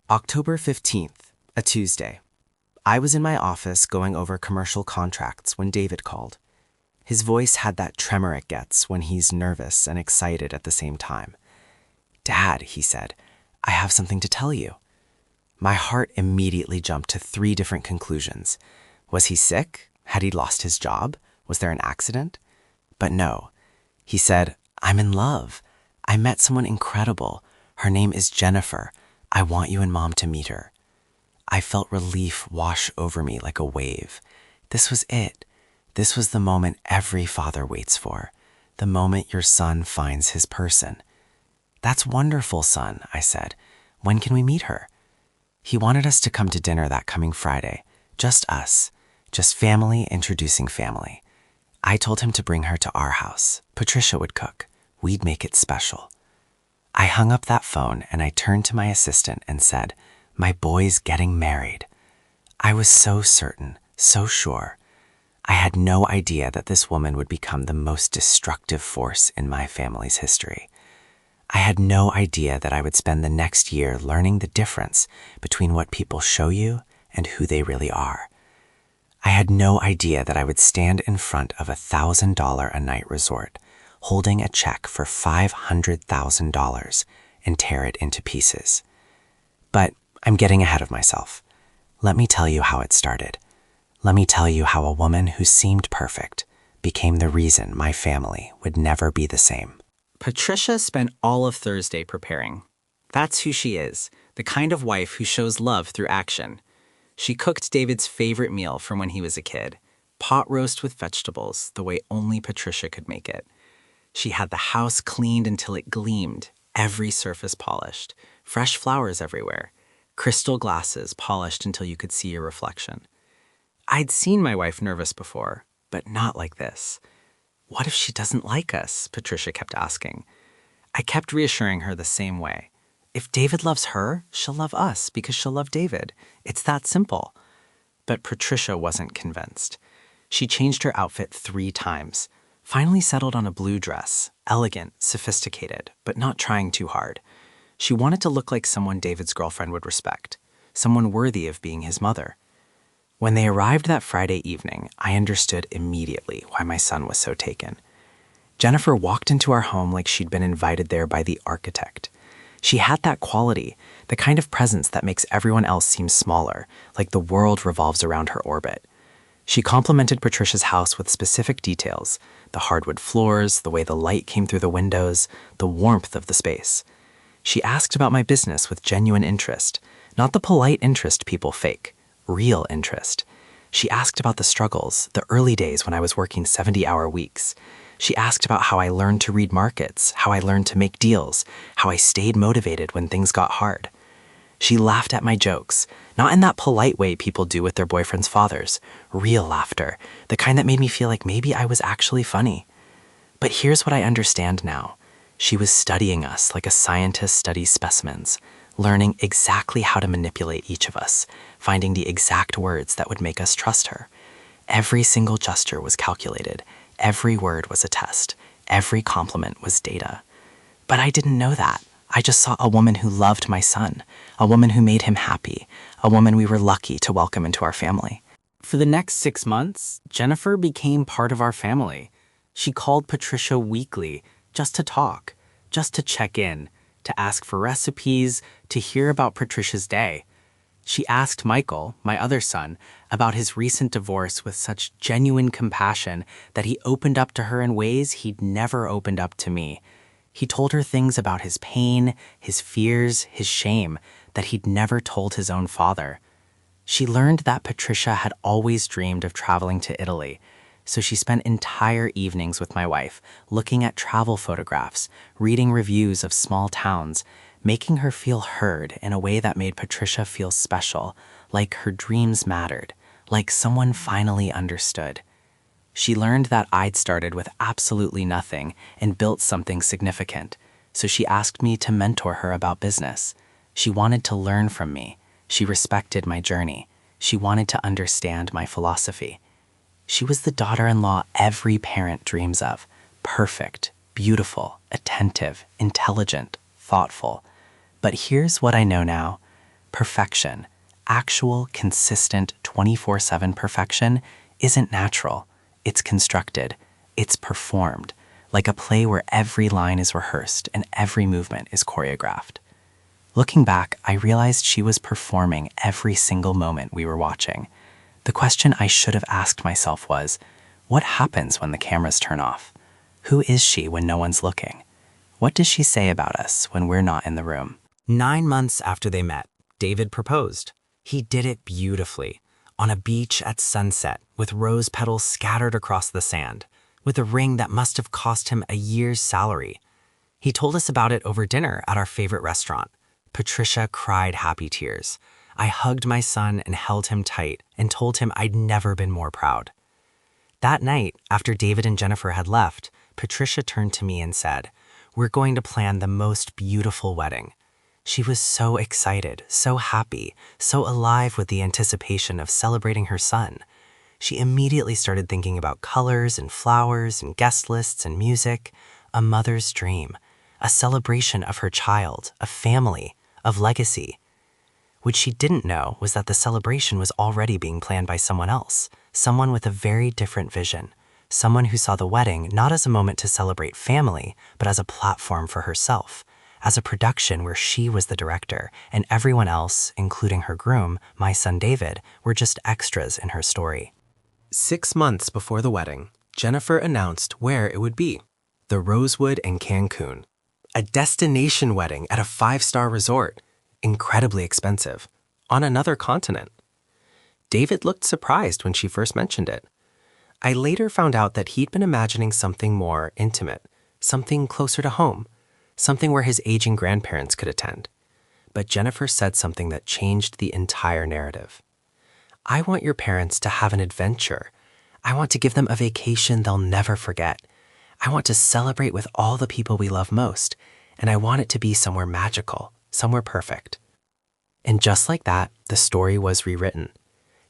October 15th, a Tuesday. I was in my office going over commercial contracts when David called. His voice had that tremor it gets when he's nervous and excited at the same time. "Dad," he said, "I have something to tell you." My heart immediately jumped to 3 different conclusions. Was he sick? Had he lost his job? Was there an accident? But no. He said, "I'm in love. I met someone incredible. Her name is Jennifer. I want you and Mom to meet her." I felt relief wash over me like a wave. This was it. This was the moment every father waits for. The moment your son finds his person. "That's wonderful, son," I said. "When can we meet her?" He wanted us to come to dinner that coming Friday. Just us. Just family introducing family. I told him to bring her to our house. Patricia would cook. We'd make it special. I hung up that phone and I turned to my assistant and said, "My boy's getting married." I was so certain, so sure. I had no idea that this woman would become the most destructive force in my family's history. I had no idea that I would spend the next year learning the difference between what people show you and who they really are. I had no idea that I would stand in front of a $1,000 a night resort, holding a check for $500,000 and tear it into pieces. But I'm getting ahead of myself. Let me tell you how it started. Let me tell you how a woman who seemed perfect became the reason my family would never be the same. Patricia spent all of Thursday preparing. That's who she is, the kind of wife who shows love through action. She cooked David's favorite meal from when he was a kid, pot roast with vegetables, the way only Patricia could make it. She had the house cleaned until it gleamed, every surface polished, fresh flowers everywhere, crystal glasses polished until you could see your reflection. I'd seen my wife nervous before, but not like this. "What if she doesn't like us?" Patricia kept asking. I kept reassuring her the same way. If David loves her, she'll love us because she'll love David. It's that simple. But Patricia wasn't convinced. She changed her outfit 3 times, finally settled on a blue dress, elegant, sophisticated, but not trying too hard. She wanted to look like someone David's girlfriend would respect, someone worthy of being his mother. When they arrived that Friday evening, I understood immediately why my son was so taken. Jennifer walked into our home like she'd been invited there by the architect. She had that quality, the kind of presence that makes everyone else seem smaller, like the world revolves around her orbit. She complimented Patricia's house with specific details, the hardwood floors, the way the light came through the windows, the warmth of the space. She asked about my business with genuine interest, not the polite interest people fake, real interest. She asked about the struggles, the early days when I was working 70-hour weeks. She asked about how I learned to read markets, how I learned to make deals, how I stayed motivated when things got hard. She laughed at my jokes, not in that polite way people do with their boyfriends' fathers, real laughter, the kind that made me feel like maybe I was actually funny. But here's what I understand now. She was studying us like a scientist studies specimens, learning exactly how to manipulate each of us, finding the exact words that would make us trust her. Every single gesture was calculated. Every word was a test. Every compliment was data. But I didn't know that. I just saw a woman who loved my son, a woman who made him happy, a woman we were lucky to welcome into our family. For the next 6 months, Jennifer became part of our family. She called Patricia weekly just to talk, just to check in, to ask for recipes, to hear about Patricia's day. She asked Michael, my other son, about his recent divorce with such genuine compassion that he opened up to her in ways he'd never opened up to me. He told her things about his pain, his fears, his shame that he'd never told his own father. She learned that Patricia had always dreamed of traveling to Italy, so she spent entire evenings with my wife, looking at travel photographs, reading reviews of small towns, making her feel heard in a way that made Patricia feel special, like her dreams mattered, like someone finally understood. She learned that I'd started with absolutely nothing and built something significant, so she asked me to mentor her about business. She wanted to learn from me. She respected my journey. She wanted to understand my philosophy. She was the daughter-in-law every parent dreams of, perfect, beautiful, attentive, intelligent, thoughtful. But here's what I know now. Perfection, actual, consistent, 24/7 perfection, isn't natural. It's constructed. It's performed, like a play where every line is rehearsed and every movement is choreographed. Looking back, I realized she was performing every single moment we were watching. The question I should have asked myself was, what happens when the cameras turn off? Who is she when no one's looking? What does she say about us when we're not in the room? 9 months after they met, David proposed. He did it beautifully, on a beach at sunset, with rose petals scattered across the sand, with a ring that must have cost him a year's salary. He told us about it over dinner at our favorite restaurant. Patricia cried happy tears. I hugged my son and held him tight and told him I'd never been more proud. That night, after David and Jennifer had left, Patricia turned to me and said, "We're going to plan the most beautiful wedding." She was so excited, so happy, so alive with the anticipation of celebrating her son. She immediately started thinking about colors and flowers and guest lists and music, a mother's dream, a celebration of her child, of family, of legacy. What she didn't know was that the celebration was already being planned by someone else, someone with a very different vision, someone who saw the wedding not as a moment to celebrate family, but as a platform for herself, as a production where she was the director and everyone else, including her groom, my son David, were just extras in her story. 6 months before the wedding, Jennifer announced where it would be: the Rosewood in Cancun. A destination wedding at a 5-star resort, incredibly expensive, on another continent. David looked surprised when she first mentioned it. I later found out that he'd been imagining something more intimate, something closer to home, something where his aging grandparents could attend. But Jennifer said something that changed the entire narrative. "I want your parents to have an adventure. I want to give them a vacation they'll never forget. I want to celebrate with all the people we love most, and I want it to be somewhere magical, somewhere perfect." And just like that, the story was rewritten.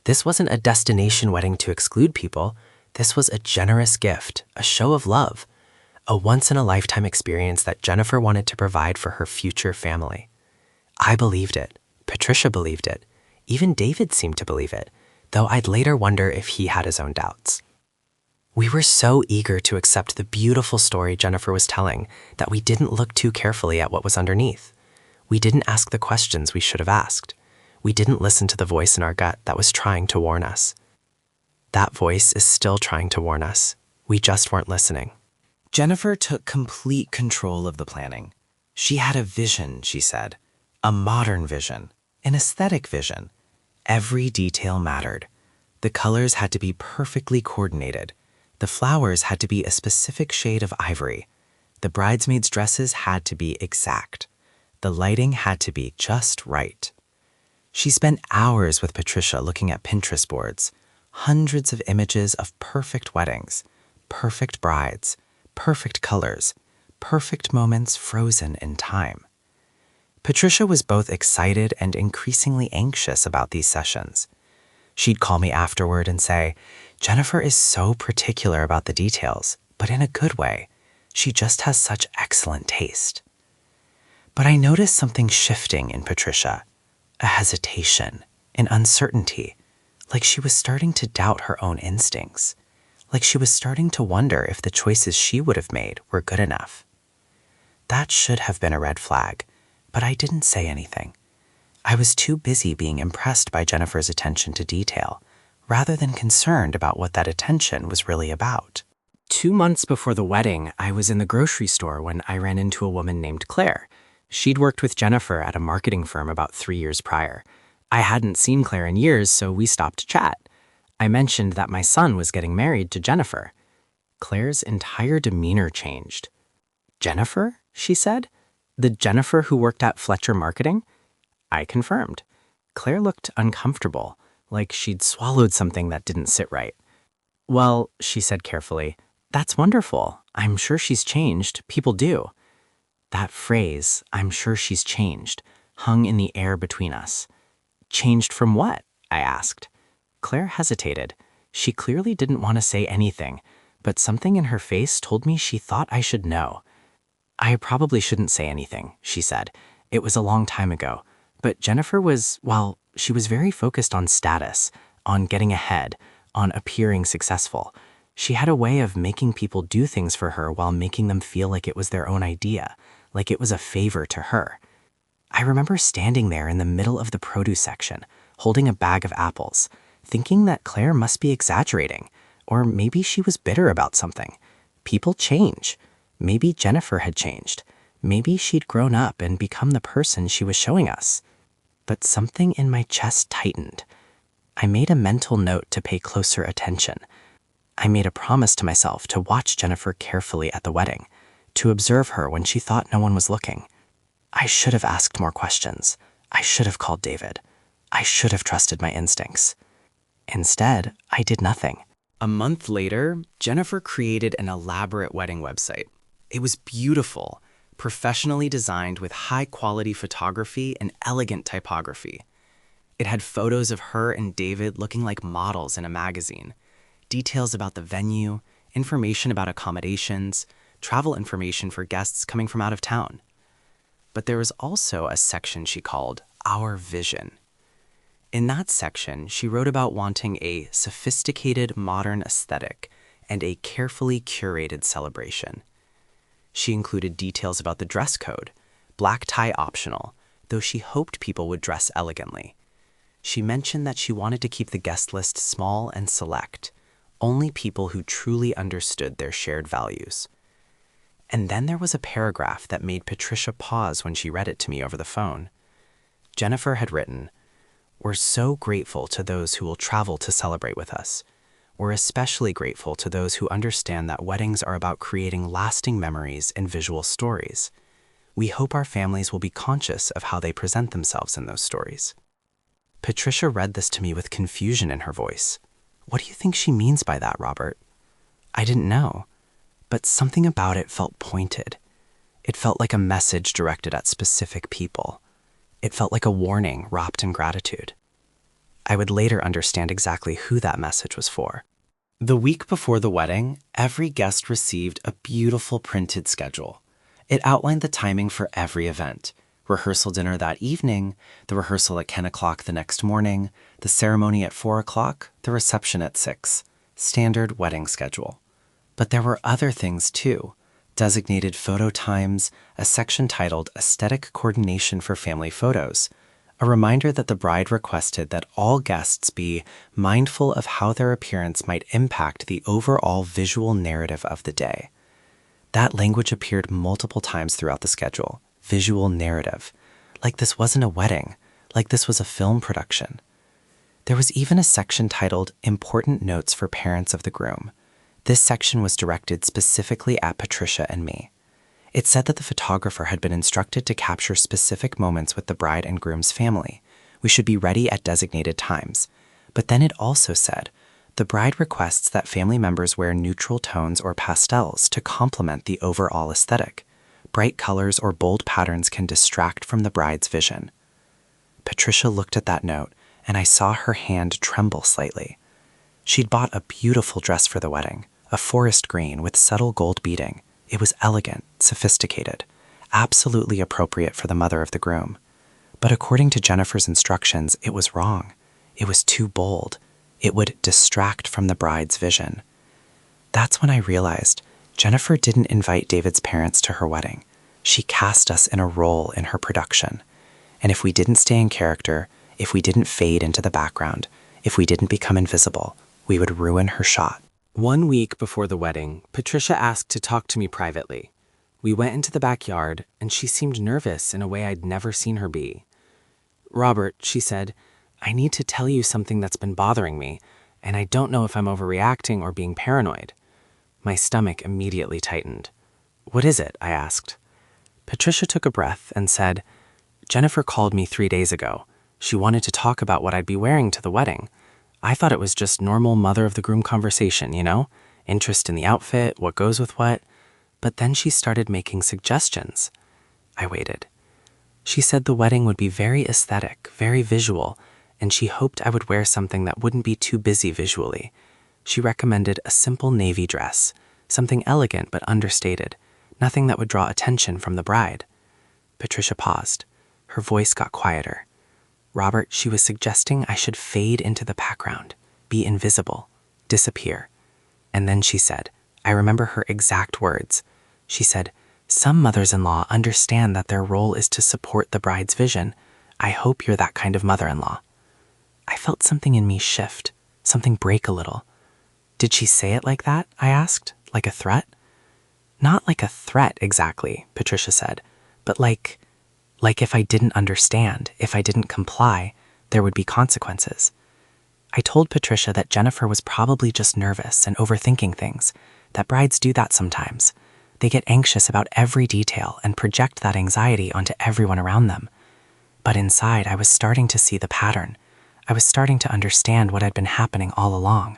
This wasn't a destination wedding to exclude people. This was a generous gift, a show of love, a once-in-a-lifetime experience that Jennifer wanted to provide for her future family. I believed it. Patricia believed it. Even David seemed to believe it, though I'd later wonder if he had his own doubts. We were so eager to accept the beautiful story Jennifer was telling that we didn't look too carefully at what was underneath. We didn't ask the questions we should have asked. We didn't listen to the voice in our gut that was trying to warn us. That voice is still trying to warn us. We just weren't listening. Jennifer took complete control of the planning. She had a vision, she said, a modern vision, an aesthetic vision. Every detail mattered. The colors had to be perfectly coordinated. The flowers had to be a specific shade of ivory. The bridesmaids' dresses had to be exact. The lighting had to be just right. She spent hours with Patricia looking at Pinterest boards, hundreds of images of perfect weddings, perfect brides, perfect colors, perfect moments frozen in time. Patricia was both excited and increasingly anxious about these sessions. She'd call me afterward and say, "Jennifer is so particular about the details, but in a good way. She just has such excellent taste." But I noticed something shifting in Patricia, a hesitation, an uncertainty, like she was starting to doubt her own instincts, like she was starting to wonder if the choices she would have made were good enough. That should have been a red flag, but I didn't say anything. I was too busy being impressed by Jennifer's attention to detail, rather than concerned about what that attention was really about. 2 months before the wedding, I was in the grocery store when I ran into a woman named Claire. She'd worked with Jennifer at a marketing firm about 3 years prior. I hadn't seen Claire in years, so we stopped to chat. I mentioned that my son was getting married to Jennifer. Claire's entire demeanor changed. "Jennifer?" she said. "The Jennifer who worked at Fletcher Marketing?" I confirmed. Claire looked uncomfortable, like she'd swallowed something that didn't sit right. "Well," she said carefully, "that's wonderful. I'm sure she's changed. People do." That phrase, "I'm sure she's changed," hung in the air between us. "Changed from what?" I asked. Claire hesitated. She clearly didn't want to say anything, but something in her face told me she thought I should know. "I probably shouldn't say anything," she said. "It was a long time ago, But Jennifer was, well, she was very focused on status, on getting ahead, on appearing successful. She had a way of making people do things for her while making them feel like it was their own idea, like it was a favor to her. I remember standing there in the middle of the produce section, holding a bag of apples, thinking that Claire must be exaggerating, or maybe she was bitter about something. People change. Maybe Jennifer had changed. Maybe she'd grown up and become the person she was showing us. But something in my chest tightened. I made a mental note to pay closer attention. I made a promise to myself to watch Jennifer carefully at the wedding, to observe her when she thought no one was looking. I should have asked more questions. I should have called David. I should have trusted my instincts. Instead, I did nothing. A month later, Jennifer created an elaborate wedding website. It was beautiful, professionally designed with high-quality photography and elegant typography. It had photos of her and David looking like models in a magazine, details about the venue, information about accommodations, travel information for guests coming from out of town. But there was also a section she called Our Vision. In that section, she wrote about wanting a sophisticated modern aesthetic and a carefully curated celebration. She included details about the dress code, black tie optional, though she hoped people would dress elegantly. She mentioned that she wanted to keep the guest list small and select, only people who truly understood their shared values. And then there was a paragraph that made Patricia pause when she read it to me over the phone. Jennifer had written, "We're so grateful to those who will travel to celebrate with us. We're especially grateful to those who understand that weddings are about creating lasting memories and visual stories. We hope our families will be conscious of how they present themselves in those stories." Patricia read this to me with confusion in her voice. "What do you think she means by that, Robert?" I didn't know, but something about it felt pointed. It felt like a message directed at specific people. It felt like a warning wrapped in gratitude. I would later understand exactly who that message was for. The week before the wedding, every guest received a beautiful printed schedule. It outlined the timing for every event: rehearsal dinner that evening, the rehearsal at 10 o'clock the next morning, the ceremony at 4 o'clock, the reception at 6. Standard wedding schedule. But there were other things too. Designated photo times, a section titled Aesthetic Coordination for Family Photos, a reminder that the bride requested that all guests be mindful of how their appearance might impact the overall visual narrative of the day. That language appeared multiple times throughout the schedule. Visual narrative. Like this wasn't a wedding. Like this was a film production. There was even a section titled Important Notes for Parents of the Groom. This section was directed specifically at Patricia and me. It said that the photographer had been instructed to capture specific moments with the bride and groom's family. We should be ready at designated times. But then it also said, the bride requests that family members wear neutral tones or pastels to complement the overall aesthetic. Bright colors or bold patterns can distract from the bride's vision. Patricia looked at that note, and I saw her hand tremble slightly. She'd bought a beautiful dress for the wedding, a forest green with subtle gold beading. It was elegant, sophisticated, absolutely appropriate for the mother of the groom. But according to Jennifer's instructions, it was wrong. It was too bold. It would distract from the bride's vision. That's when I realized Jennifer didn't invite David's parents to her wedding. She cast us in a role in her production. And if we didn't stay in character, if we didn't fade into the background, if we didn't become invisible, we would ruin her shot. 1 week before the wedding, Patricia asked to talk to me privately. We went into the backyard, and she seemed nervous in a way I'd never seen her be. "Robert," she said, "I need to tell you something that's been bothering me, and I don't know if I'm overreacting or being paranoid." My stomach immediately tightened. "What is it?" I asked. Patricia took a breath and said, "Jennifer called me 3 days ago. She wanted to talk about what I'd be wearing to the wedding. I thought it was just normal mother of the groom conversation, interest in the outfit, what goes with what. But then she started making suggestions." I waited. She said the wedding would be very aesthetic, very visual, and she hoped I would wear something that wouldn't be too busy visually. She recommended a simple navy dress, something elegant but understated, nothing that would draw attention from the bride. Patricia paused. Her voice got quieter. Robert, she was suggesting I should fade into the background, be invisible, disappear. And then she said, I remember her exact words. She said, some mothers-in-law understand that their role is to support the bride's vision. I hope you're that kind of mother-in-law. I felt something in me shift, something break a little. Did she say it like that? I asked, like a threat. Not like a threat exactly, Patricia said, but like if I didn't understand, if I didn't comply, there would be consequences. I told Patricia that Jennifer was probably just nervous and overthinking things, that brides do that sometimes. They get anxious about every detail and project that anxiety onto everyone around them. But inside, I was starting to see the pattern. I was starting to understand what had been happening all along.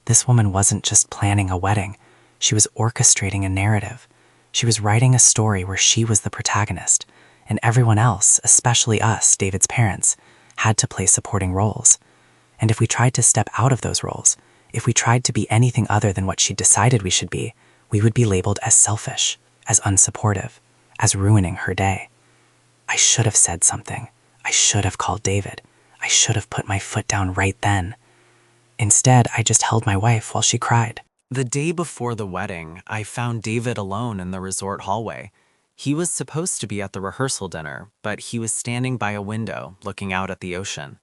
This woman wasn't just planning a wedding. She was orchestrating a narrative. She was writing a story where she was the protagonist, and everyone else, especially us, David's parents, had to play supporting roles. And if we tried to step out of those roles, if we tried to be anything other than what she decided we should be, we would be labeled as selfish, as unsupportive, as ruining her day. I should have said something. I should have called David. I should have put my foot down right then. Instead, I just held my wife while she cried. The day before the wedding, I found David alone in the resort hallway. He was supposed to be at the rehearsal dinner, but he was standing by a window, looking out at the ocean.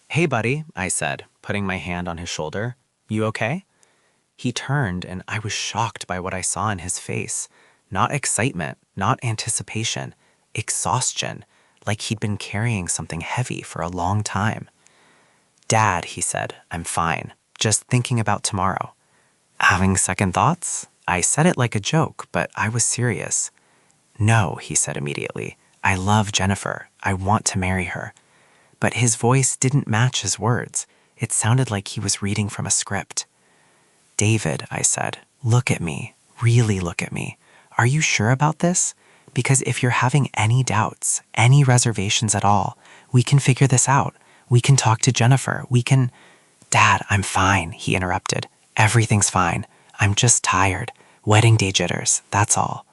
Hey, buddy, I said, putting my hand on his shoulder. You okay? He turned, and I was shocked by what I saw in his face. Not excitement, not anticipation, exhaustion, like he'd been carrying something heavy for a long time. Dad, he said, I'm fine, just thinking about tomorrow. Having second thoughts? I said it like a joke, but I was serious. No, he said immediately. I love Jennifer. I want to marry her. But his voice didn't match his words. It sounded like he was reading from a script. David, I said, look at me. Really look at me. Are you sure about this? Because if you're having any doubts, any reservations at all, we can figure this out. We can talk to Jennifer. We can... Dad, I'm fine, he interrupted. Everything's fine. I'm just tired. Wedding day jitters, that's all.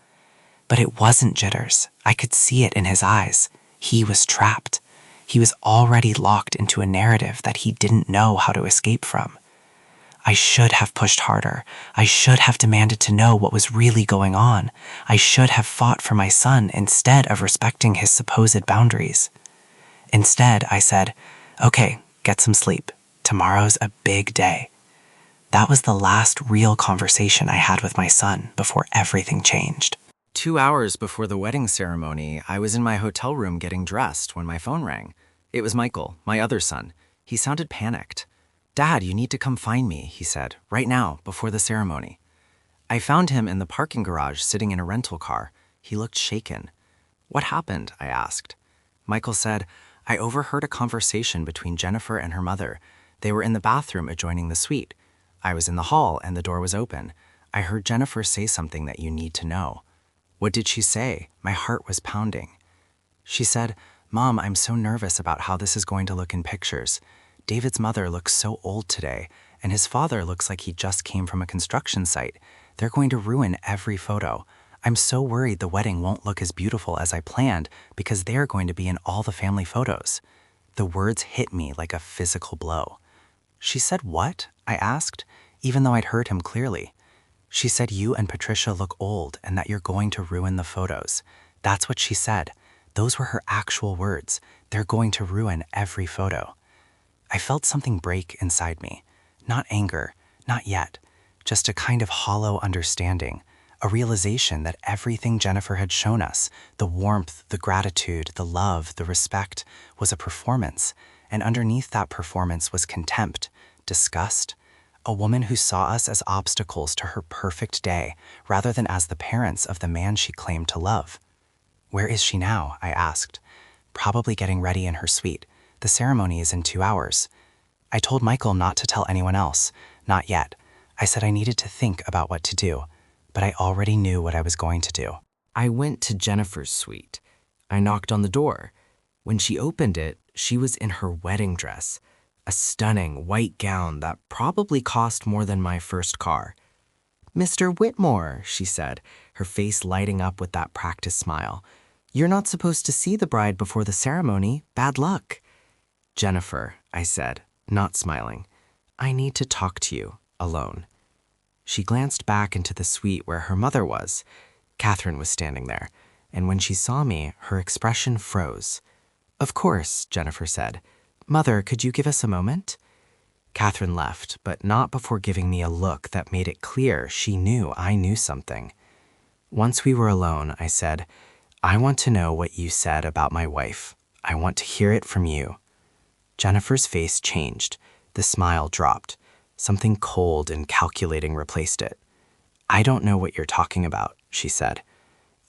But it wasn't jitters. I could see it in his eyes. He was trapped. He was already locked into a narrative that he didn't know how to escape from. I should have pushed harder. I should have demanded to know what was really going on. I should have fought for my son instead of respecting his supposed boundaries. Instead, I said, okay, get some sleep. Tomorrow's a big day. That was the last real conversation I had with my son before everything changed. 2 hours before the wedding ceremony, I was in my hotel room getting dressed when my phone rang. It was Michael, my other son. He sounded panicked. Dad, you need to come find me, he said, right now, before the ceremony. I found him in the parking garage sitting in a rental car. He looked shaken. What happened? I asked. Michael said, I overheard a conversation between Jennifer and her mother. They were in the bathroom adjoining the suite. I was in the hall and the door was open. I heard Jennifer say something that you need to know. What did she say? My heart was pounding. She said, Mom, I'm so nervous about how this is going to look in pictures. David's mother looks so old today, and his father looks like he just came from a construction site. They're going to ruin every photo. I'm so worried the wedding won't look as beautiful as I planned because they're going to be in all the family photos. The words hit me like a physical blow. She said what? I asked, even though I'd heard him clearly. She said you and Patricia look old and that you're going to ruin the photos. That's what she said. Those were her actual words. They're going to ruin every photo. I felt something break inside me. Not anger, not yet. Just a kind of hollow understanding. A realization that everything Jennifer had shown us, the warmth, the gratitude, the love, the respect, was a performance. And underneath that performance was contempt, disgust. A woman who saw us as obstacles to her perfect day, rather than as the parents of the man she claimed to love. Where is she now? I asked. Probably getting ready in her suite. The ceremony is in 2 hours. I told Michael not to tell anyone else. Not yet. I said I needed to think about what to do, but I already knew what I was going to do. I went to Jennifer's suite. I knocked on the door. When she opened it, she was in her wedding dress, a stunning white gown that probably cost more than my first car. Mr. Whitmore, she said, her face lighting up with that practiced smile. You're not supposed to see the bride before the ceremony. Bad luck. Jennifer, I said, not smiling, I need to talk to you, alone. She glanced back into the suite where her mother was. Catherine was standing there, and when she saw me, her expression froze. Of course, Jennifer said. Mother, could you give us a moment? Catherine left, but not before giving me a look that made it clear she knew I knew something. Once we were alone, I said, I want to know what you said about my wife. I want to hear it from you. Jennifer's face changed. The smile dropped. Something cold and calculating replaced it. I don't know what you're talking about, she said.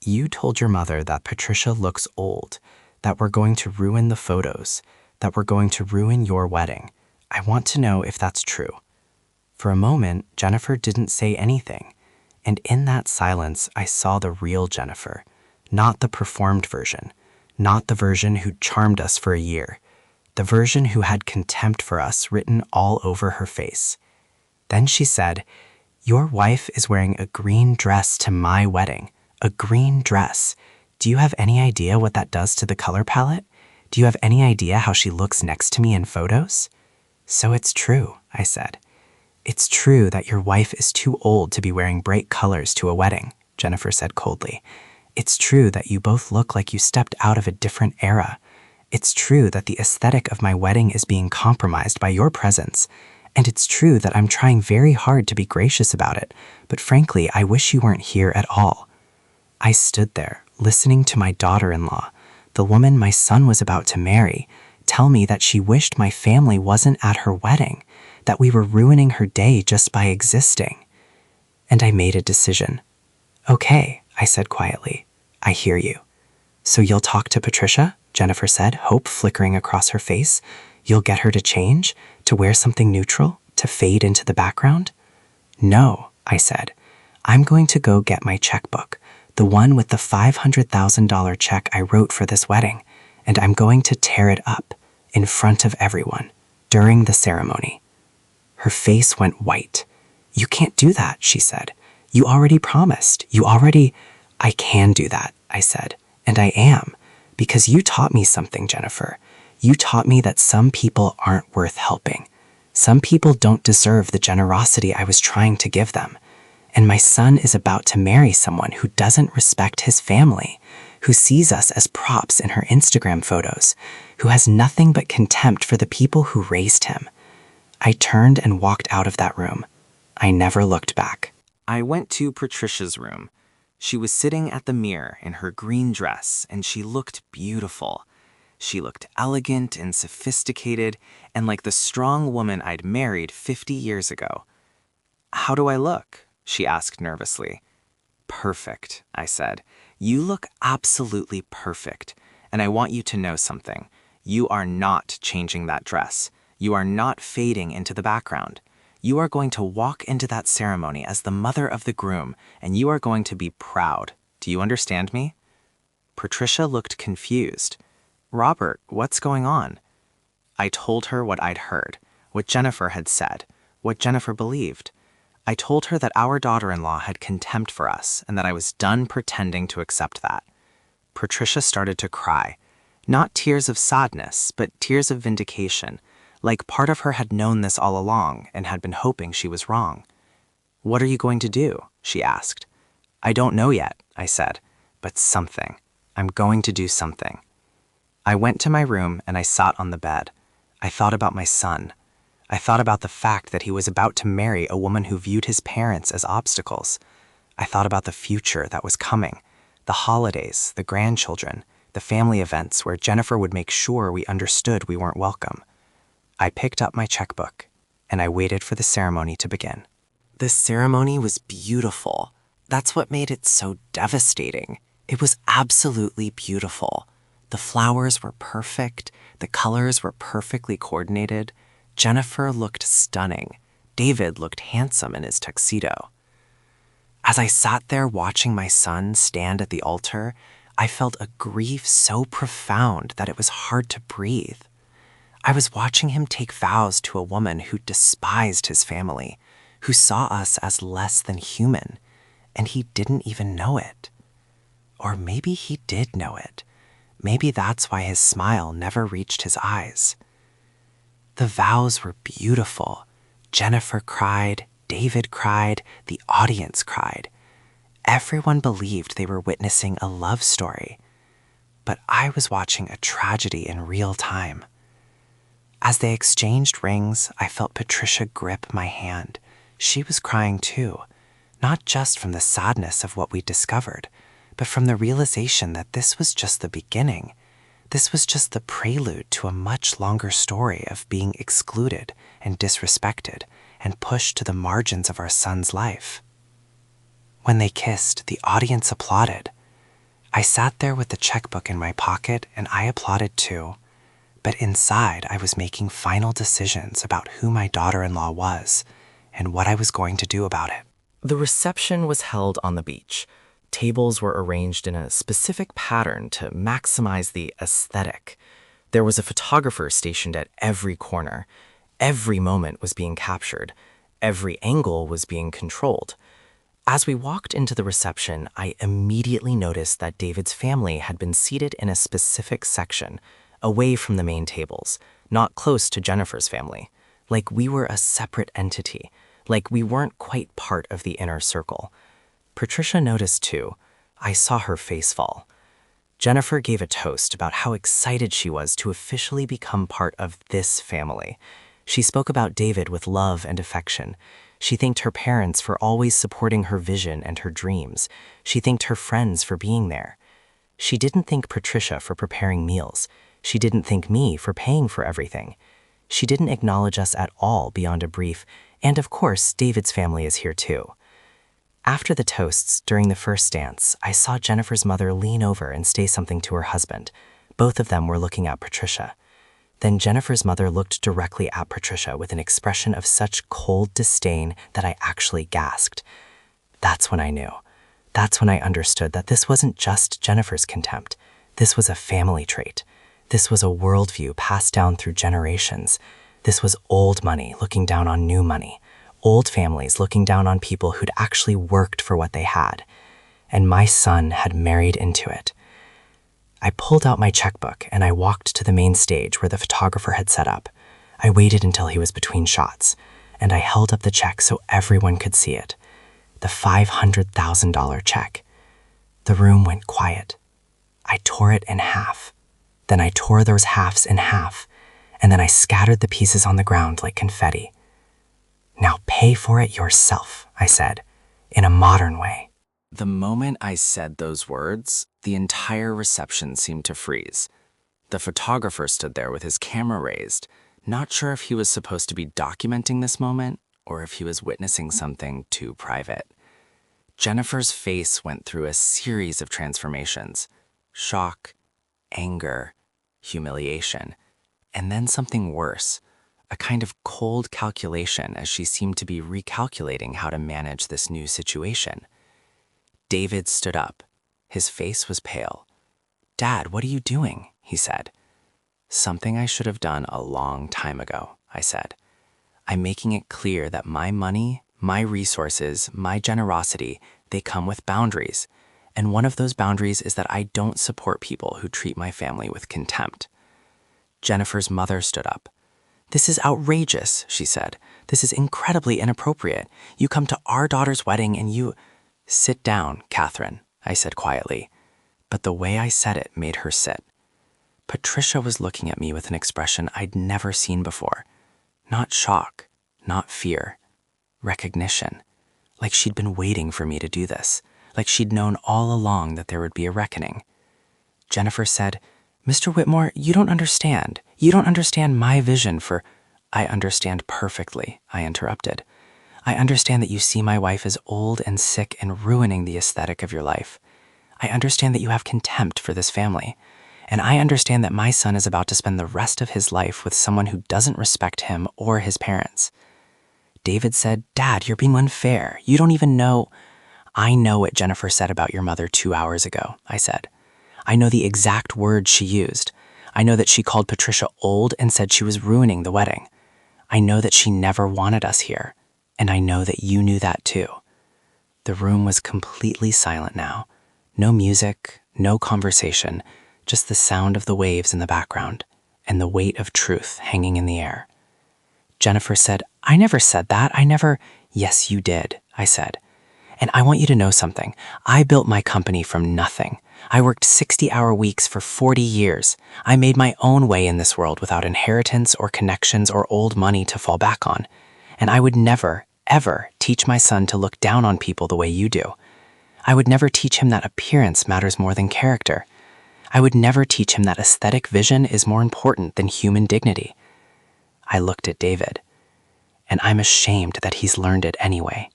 You told your mother that Patricia looks old, that we're going to ruin the photos, that we're going to ruin your wedding. I want to know if that's true. For a moment, Jennifer didn't say anything, and in that silence, I saw the real Jennifer, not the performed version, not the version who'd charmed us for a year, the version who had contempt for us written all over her face. Then she said, Your wife is wearing a green dress to my wedding, a green dress. Do you have any idea what that does to the color palette? Do you have any idea how she looks next to me in photos? So it's true, I said. It's true that your wife is too old to be wearing bright colors to a wedding, Jennifer said coldly. It's true that you both look like you stepped out of a different era. It's true that the aesthetic of my wedding is being compromised by your presence. And it's true that I'm trying very hard to be gracious about it, but frankly, I wish you weren't here at all. I stood there, listening to my daughter-in-law, the woman my son was about to marry, tell me that she wished my family wasn't at her wedding, that we were ruining her day just by existing. And I made a decision. Okay, I said quietly, I hear you. So you'll talk to Patricia? Jennifer said, hope flickering across her face. You'll get her to change, to wear something neutral, to fade into the background? No, I said. I'm going to go get my checkbook, the one with the $500,000 check I wrote for this wedding, and I'm going to tear it up in front of everyone during the ceremony. Her face went white. You can't do that, she said. You already promised. I can do that, I said, and I am, because you taught me something, Jennifer. You taught me that some people aren't worth helping. Some people don't deserve the generosity I was trying to give them. And my son is about to marry someone who doesn't respect his family, who sees us as props in her Instagram photos, who has nothing but contempt for the people who raised him. I turned and walked out of that room. I never looked back. I went to Patricia's room. She was sitting at the mirror in her green dress, and she looked beautiful. She looked elegant and sophisticated, and like the strong woman I'd married 50 years ago. How do I look? She asked nervously. Perfect, I said. You look absolutely perfect, and I want you to know something. You are not changing that dress. You are not fading into the background. You are going to walk into that ceremony as the mother of the groom, and you are going to be proud. Do you understand me? Patricia looked confused. Robert, what's going on? I told her what I'd heard, what Jennifer had said, what Jennifer believed. I told her that our daughter-in-law had contempt for us and that I was done pretending to accept that. Patricia started to cry. Not tears of sadness, but tears of vindication, like part of her had known this all along and had been hoping she was wrong. What are you going to do? She asked. I don't know yet, I said, but something. I'm going to do something. I went to my room and I sat on the bed. I thought about my son. I thought about the fact that he was about to marry a woman who viewed his parents as obstacles. I thought about the future that was coming, the holidays, the grandchildren, the family events where Jennifer would make sure we understood we weren't welcome. I picked up my checkbook, and I waited for the ceremony to begin. The ceremony was beautiful. That's what made it so devastating. It was absolutely beautiful. The flowers were perfect. The colors were perfectly coordinated. Jennifer looked stunning. David looked handsome in his tuxedo. As I sat there watching my son stand at the altar, I felt a grief so profound that it was hard to breathe. I was watching him take vows to a woman who despised his family, who saw us as less than human, and he didn't even know it. Or maybe he did know it. Maybe that's why his smile never reached his eyes. The vows were beautiful. Jennifer cried, David cried, the audience cried. Everyone believed they were witnessing a love story. But I was watching a tragedy in real time. As they exchanged rings, I felt Patricia grip my hand. She was crying too, not just from the sadness of what we discovered, but from the realization that this was just the beginning. This was just the prelude to a much longer story of being excluded and disrespected and pushed to the margins of our son's life. When they kissed, the audience applauded. I sat there with the checkbook in my pocket and I applauded too. But inside, I was making final decisions about who my daughter-in-law was and what I was going to do about it. The reception was held on the beach. Tables were arranged in a specific pattern to maximize the aesthetic. There was a photographer stationed at every corner. Every moment was being captured. Every angle was being controlled. As we walked into the reception, I immediately noticed that David's family had been seated in a specific section, away from the main tables, not close to Jennifer's family, like we were a separate entity, like we weren't quite part of the inner circle. Patricia noticed too. I saw her face fall. Jennifer gave a toast about how excited she was to officially become part of this family. She spoke about David with love and affection. She thanked her parents for always supporting her vision and her dreams. She thanked her friends for being there. She didn't thank Patricia for preparing meals. She didn't thank me for paying for everything. She didn't acknowledge us at all beyond a brief, and of course, David's family is here too. After the toasts, during the first dance, I saw Jennifer's mother lean over and say something to her husband. Both of them were looking at Patricia. Then Jennifer's mother looked directly at Patricia with an expression of such cold disdain that I actually gasped. That's when I knew. That's when I understood that this wasn't just Jennifer's contempt. This was a family trait. This was a worldview passed down through generations. This was old money looking down on new money. Old families looking down on people who'd actually worked for what they had. And my son had married into it. I pulled out my checkbook and I walked to the main stage where the photographer had set up. I waited until he was between shots, and I held up the check so everyone could see it. The $500,000 check. The room went quiet. I tore it in half. Then I tore those halves in half, and then I scattered the pieces on the ground like confetti. Now pay for it yourself, I said, in a modern way. The moment I said those words, the entire reception seemed to freeze. The photographer stood there with his camera raised, not sure if he was supposed to be documenting this moment or if he was witnessing something too private. Jennifer's face went through a series of transformations: shock, anger, humiliation, and then something worse, a kind of cold calculation as she seemed to be recalculating how to manage this new situation. David stood up. His face was pale. "Dad, what are you doing?" he said. "Something I should have done a long time ago," I said. "I'm making it clear that my money, my resources, my generosity, they come with boundaries. And one of those boundaries is that I don't support people who treat my family with contempt." Jennifer's mother stood up. "This is outrageous," she said. "This is incredibly inappropriate. You come to our daughter's wedding and you—" "Sit down, Catherine," I said quietly. But the way I said it made her sit. Patricia was looking at me with an expression I'd never seen before. Not shock, not fear. Recognition. Like she'd been waiting for me to do this. Like she'd known all along that there would be a reckoning. Jennifer said, "Mr. Whitmore, you don't understand. You don't understand my vision for—" "I understand perfectly," I interrupted. "I understand that you see my wife as old and sick and ruining the aesthetic of your life. I understand that you have contempt for this family. And I understand that my son is about to spend the rest of his life with someone who doesn't respect him or his parents." David said, "Dad, you're being unfair. You don't even know—" "I know what Jennifer said about your mother 2 hours ago," I said. "I know the exact words she used. I know that she called Patricia old and said she was ruining the wedding. I know that she never wanted us here. And I know that you knew that too." The room was completely silent now. No music, no conversation, just the sound of the waves in the background and the weight of truth hanging in the air. Jennifer said, "I never said that. Yes, you did," I said. "And I want you to know something. I built my company from nothing. I worked 60-hour weeks for 40 years. I made my own way in this world without inheritance or connections or old money to fall back on. And I would never, ever teach my son to look down on people the way you do. I would never teach him that appearance matters more than character. I would never teach him that aesthetic vision is more important than human dignity." I looked at David, and I'm ashamed that he's learned it anyway.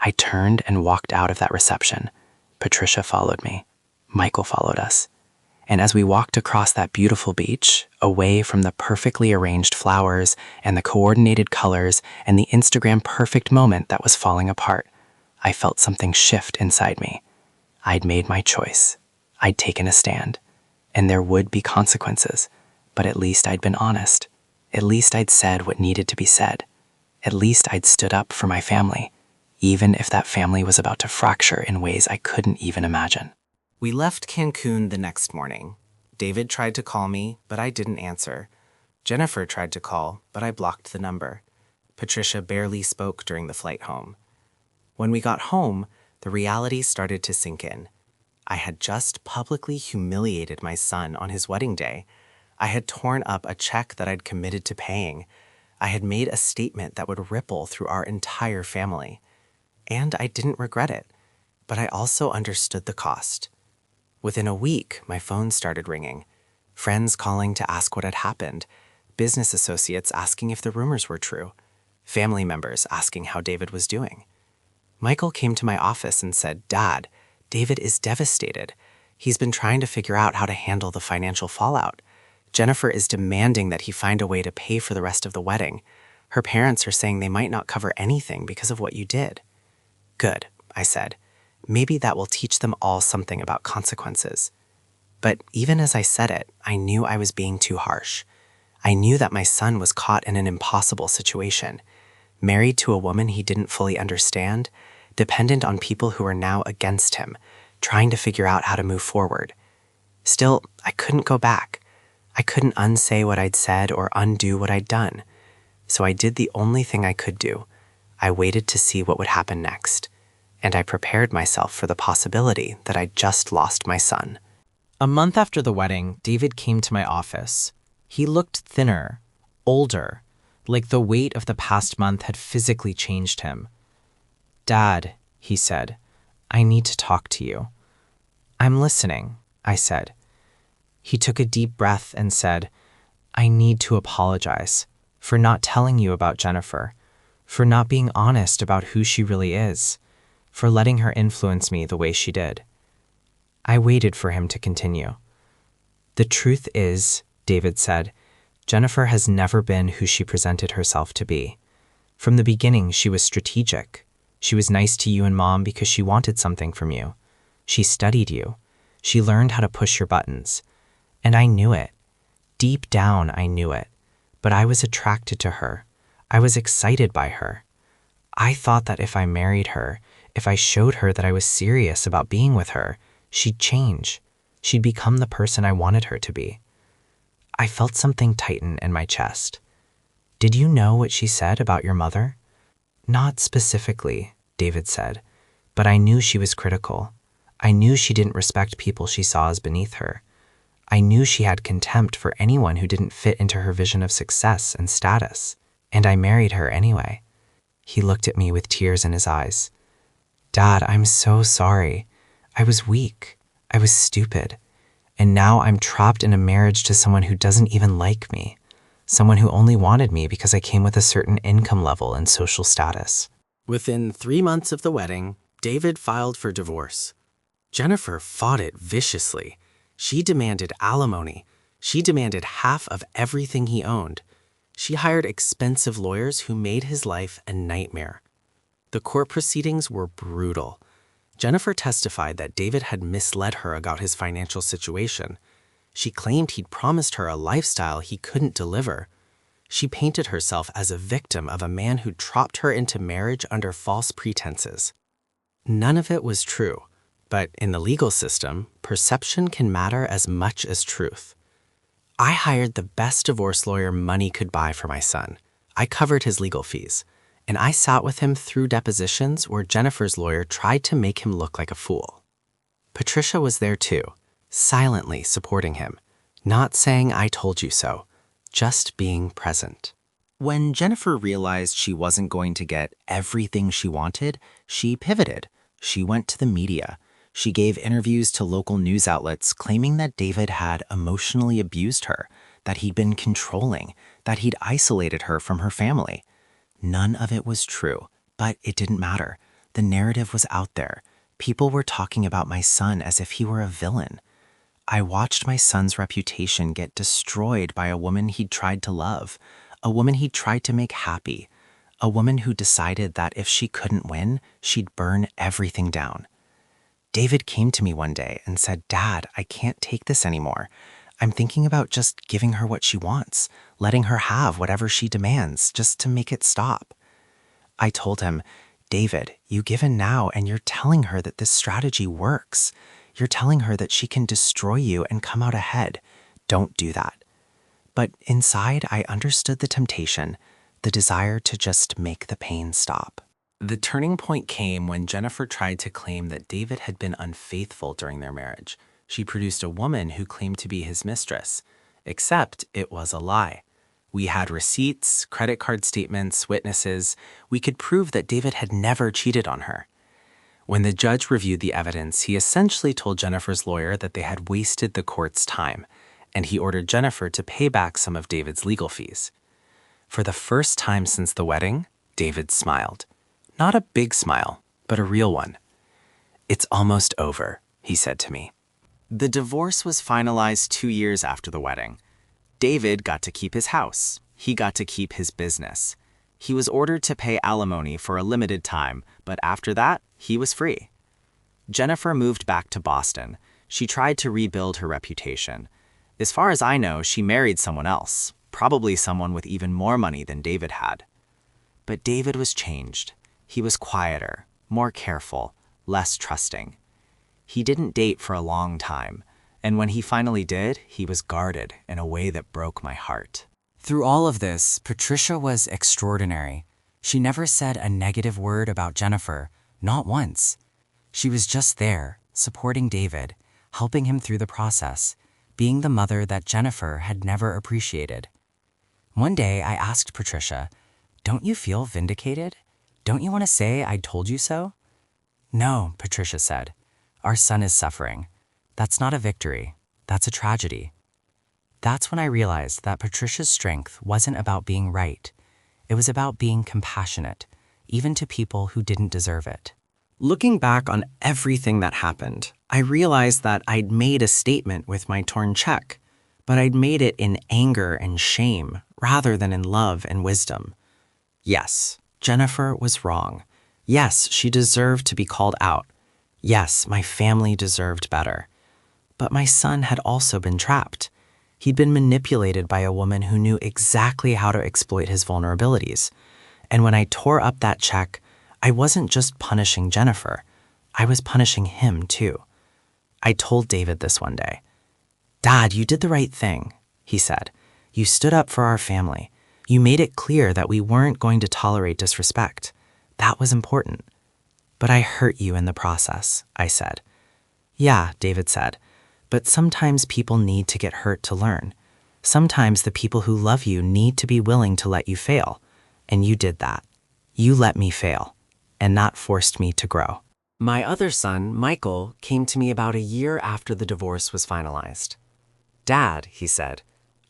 I turned and walked out of that reception. Patricia followed me. Michael followed us. And as we walked across that beautiful beach, away from the perfectly arranged flowers and the coordinated colors and the Instagram perfect moment that was falling apart, I felt something shift inside me. I'd made my choice. I'd taken a stand. And there would be consequences. But at least I'd been honest. At least I'd said what needed to be said. At least I'd stood up for my family, even if that family was about to fracture in ways I couldn't even imagine. We left Cancun the next morning. David tried to call me, but I didn't answer. Jennifer tried to call, but I blocked the number. Patricia barely spoke during the flight home. When we got home, the reality started to sink in. I had just publicly humiliated my son on his wedding day. I had torn up a check that I'd committed to paying. I had made a statement that would ripple through our entire family. And I didn't regret it, but I also understood the cost. Within a week, my phone started ringing. Friends calling to ask what had happened. Business associates asking if the rumors were true. Family members asking how David was doing. Michael came to my office and said, "Dad, David is devastated. He's been trying to figure out how to handle the financial fallout. Jennifer is demanding that he find a way to pay for the rest of the wedding. Her parents are saying they might not cover anything because of what you did." "Good," I said. "Maybe that will teach them all something about consequences." But even as I said it, I knew I was being too harsh. I knew that my son was caught in an impossible situation, married to a woman he didn't fully understand, dependent on people who were now against him, trying to figure out how to move forward. Still, I couldn't go back. I couldn't unsay what I'd said or undo what I'd done. So I did the only thing I could do. I waited to see what would happen next, and I prepared myself for the possibility that I'd just lost my son. A month after the wedding, David came to my office. He looked thinner, older, like the weight of the past month had physically changed him. "Dad," he said, "I need to talk to you." "I'm listening," I said. He took a deep breath and said, "I need to apologize for not telling you about Jennifer, for not being honest about who she really is, for letting her influence me the way she did." I waited for him to continue. "The truth is," David said, "Jennifer has never been who she presented herself to be. From the beginning, she was strategic. She was nice to you and Mom because she wanted something from you. She studied you. She learned how to push your buttons. And I knew it. Deep down, I knew it. But I was attracted to her. I was excited by her. I thought that if I married her, if I showed her that I was serious about being with her, she'd change. She'd become the person I wanted her to be." I felt something tighten in my chest. "Did you know what she said about your mother?" "Not specifically," David said, "but I knew she was critical. I knew she didn't respect people she saw as beneath her. I knew she had contempt for anyone who didn't fit into her vision of success and status, and I married her anyway." He looked at me with tears in his eyes. "Dad, I'm so sorry. I was weak. I was stupid. And now I'm trapped in a marriage to someone who doesn't even like me, someone who only wanted me because I came with a certain income level and social status." Within 3 months of the wedding, David filed for divorce. Jennifer fought it viciously. She demanded alimony. She demanded half of everything he owned. She hired expensive lawyers who made his life a nightmare. The court proceedings were brutal. Jennifer testified that David had misled her about his financial situation. She claimed he'd promised her a lifestyle he couldn't deliver. She painted herself as a victim of a man who trapped her into marriage under false pretenses. None of it was true, but in the legal system, perception can matter as much as truth. I hired the best divorce lawyer money could buy for my son. I covered his legal fees, and I sat with him through depositions where Jennifer's lawyer tried to make him look like a fool. Patricia was there too, silently supporting him, not saying I told you so, just being present. When Jennifer realized she wasn't going to get everything she wanted, she pivoted. She went to the media. She gave interviews to local news outlets claiming that David had emotionally abused her, that he'd been controlling, that he'd isolated her from her family. None of it was true, but it didn't matter. The narrative was out there. People were talking about my son as if he were a villain. I watched my son's reputation get destroyed by a woman he'd tried to love, a woman he'd tried to make happy, a woman who decided that if she couldn't win, she'd burn everything down. David came to me one day and said, "Dad, I can't take this anymore. I'm thinking about just giving her what she wants, letting her have whatever she demands, just to make it stop." I told him, "David, you give in now and you're telling her that this strategy works. You're telling her that she can destroy you and come out ahead. Don't do that." But inside, I understood the temptation, the desire to just make the pain stop. The turning point came when Jennifer tried to claim that David had been unfaithful during their marriage. She produced a woman who claimed to be his mistress, except it was a lie. We had receipts, credit card statements, witnesses. We could prove that David had never cheated on her. When the judge reviewed the evidence, he essentially told Jennifer's lawyer that they had wasted the court's time, and he ordered Jennifer to pay back some of David's legal fees. For the first time since the wedding, David smiled. Not a big smile, but a real one. "It's almost over," he said to me. The divorce was finalized 2 years after the wedding. David got to keep his house. He got to keep his business. He was ordered to pay alimony for a limited time, but after that, he was free. Jennifer moved back to Boston. She tried to rebuild her reputation. As far as I know, she married someone else, probably someone with even more money than David had. But David was changed. He was quieter, more careful, less trusting. He didn't date for a long time, and when he finally did, he was guarded in a way that broke my heart. Through all of this, Patricia was extraordinary. She never said a negative word about Jennifer, not once. She was just there, supporting David, helping him through the process, being the mother that Jennifer had never appreciated. One day, I asked Patricia, "Don't you feel vindicated? Don't you want to say I told you so?" "No," Patricia said. "Our son is suffering. That's not a victory. That's a tragedy." That's when I realized that Patricia's strength wasn't about being right. It was about being compassionate, even to people who didn't deserve it. Looking back on everything that happened, I realized that I'd made a statement with my torn check, but I'd made it in anger and shame rather than in love and wisdom. Yes, Jennifer was wrong. Yes, she deserved to be called out. Yes, my family deserved better. But my son had also been trapped. He'd been manipulated by a woman who knew exactly how to exploit his vulnerabilities. And when I tore up that check, I wasn't just punishing Jennifer. I was punishing him too. I told David this one day. "Dad, you did the right thing," he said. "You stood up for our family. You made it clear that we weren't going to tolerate disrespect. That was important." "But I hurt you in the process," I said. "Yeah," David said, "but sometimes people need to get hurt to learn. Sometimes the people who love you need to be willing to let you fail. And you did that. You let me fail, and that forced me to grow." My other son, Michael, came to me about a year after the divorce was finalized. "Dad," he said,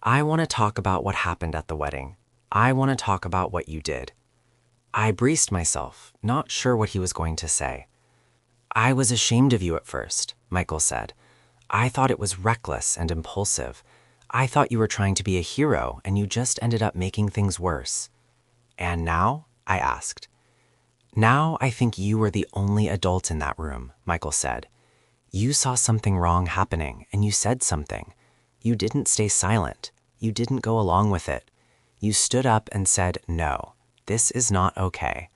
"I want to talk about what happened at the wedding. I want to talk about what you did." I braced myself, not sure what he was going to say. "I was ashamed of you at first," Michael said. "I thought it was reckless and impulsive. I thought you were trying to be a hero, and you just ended up making things worse." "And now?" I asked. "Now I think you were the only adult in that room," Michael said. "You saw something wrong happening, and you said something. You didn't stay silent. You didn't go along with it. You stood up and said, 'No, this is not okay.'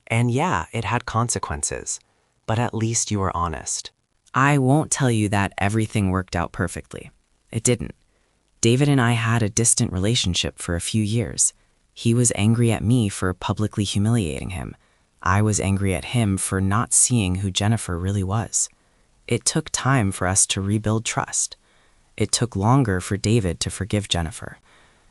And yeah, it had consequences, but at least you were honest." I won't tell you that everything worked out perfectly. It didn't. David and I had a distant relationship for a few years. He was angry at me for publicly humiliating him. I was angry at him for not seeing who Jennifer really was. It took time for us to rebuild trust. It took longer for David to forgive Jennifer.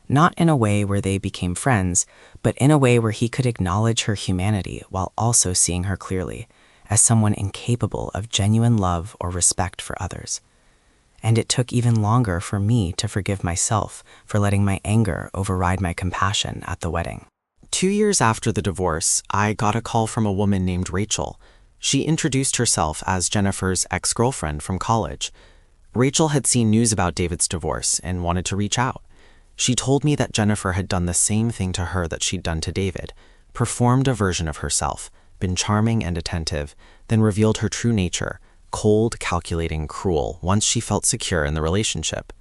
Not in a way where they became friends, but in a way where he could acknowledge her humanity while also seeing her clearly, as someone incapable of genuine love or respect for others. And it took even longer for me to forgive myself for letting my anger override my compassion at the wedding. 2 years after the divorce, I got a call from a woman named Rachel. She introduced herself as Jennifer's ex-girlfriend from college. Rachel had seen news about David's divorce and wanted to reach out. She told me that Jennifer had done the same thing to her that she'd done to David, performed a version of herself, been charming and attentive, then revealed her true nature, cold, calculating, cruel, once she felt secure in the relationship.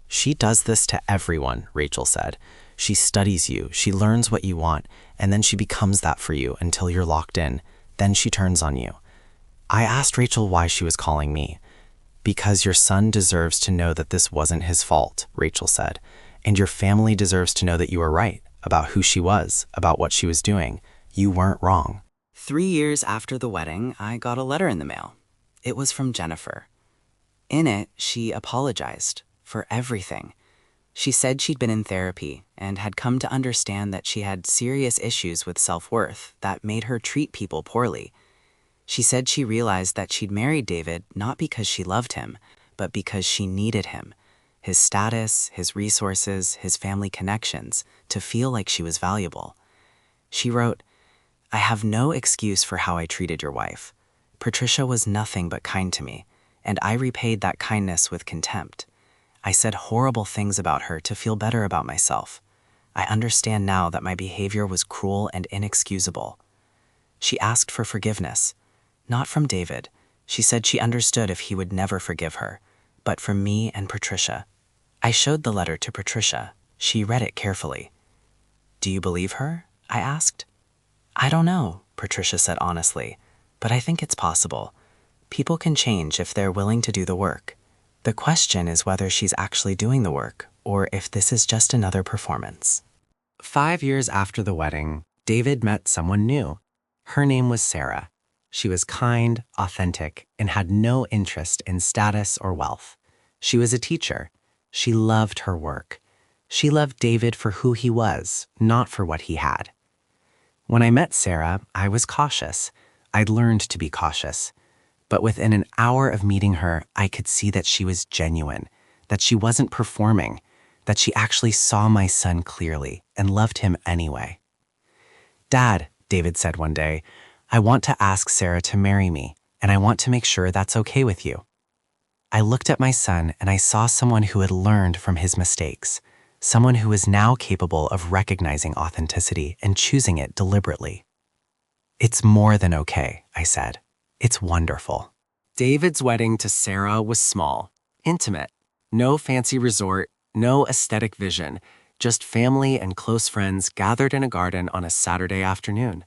She does this to everyone, Rachel said. She studies you, she learns what you want, and then she becomes that for you until you're locked in. Then she turns on you. I asked Rachel why she was calling me. Because your son deserves to know that this wasn't his fault, Rachel said. And your family deserves to know that you were right about who she was, about what she was doing. You weren't wrong. 3 years after the wedding, I got a letter in the mail. It was from Jennifer. In it, she apologized for everything. She said she'd been in therapy and had come to understand that she had serious issues with self-worth that made her treat people poorly. She said she realized that she'd married David not because she loved him, but because she needed him, his status, his resources, his family connections, to feel like she was valuable. She wrote, "I have no excuse for how I treated your wife. Patricia was nothing but kind to me, and I repaid that kindness with contempt. I said horrible things about her to feel better about myself. I understand now that my behavior was cruel and inexcusable." She asked for forgiveness, not from David. She said she understood if he would never forgive her, but from me and Patricia. I showed the letter to Patricia. She read it carefully. "Do you believe her?" I asked. "I don't know," Patricia said honestly, "but I think it's possible. People can change if they're willing to do the work. The question is whether she's actually doing the work, or if this is just another performance." 5 years after the wedding, David met someone new. Her name was Sarah. She was kind, authentic, and had no interest in status or wealth. She was a teacher. She loved her work. She loved David for who he was, not for what he had. When I met Sarah, I was cautious. I'd learned to be cautious. But within an hour of meeting her, I could see that she was genuine, that she wasn't performing, that she actually saw my son clearly and loved him anyway. "Dad," David said one day, "I want to ask Sarah to marry me, and I want to make sure that's okay with you." I looked at my son and I saw someone who had learned from his mistakes, someone who was now capable of recognizing authenticity and choosing it deliberately. "It's more than okay," I said. "It's wonderful." David's wedding to Sarah was small, intimate, no fancy resort, no aesthetic vision, just family and close friends gathered in a garden on a Saturday afternoon.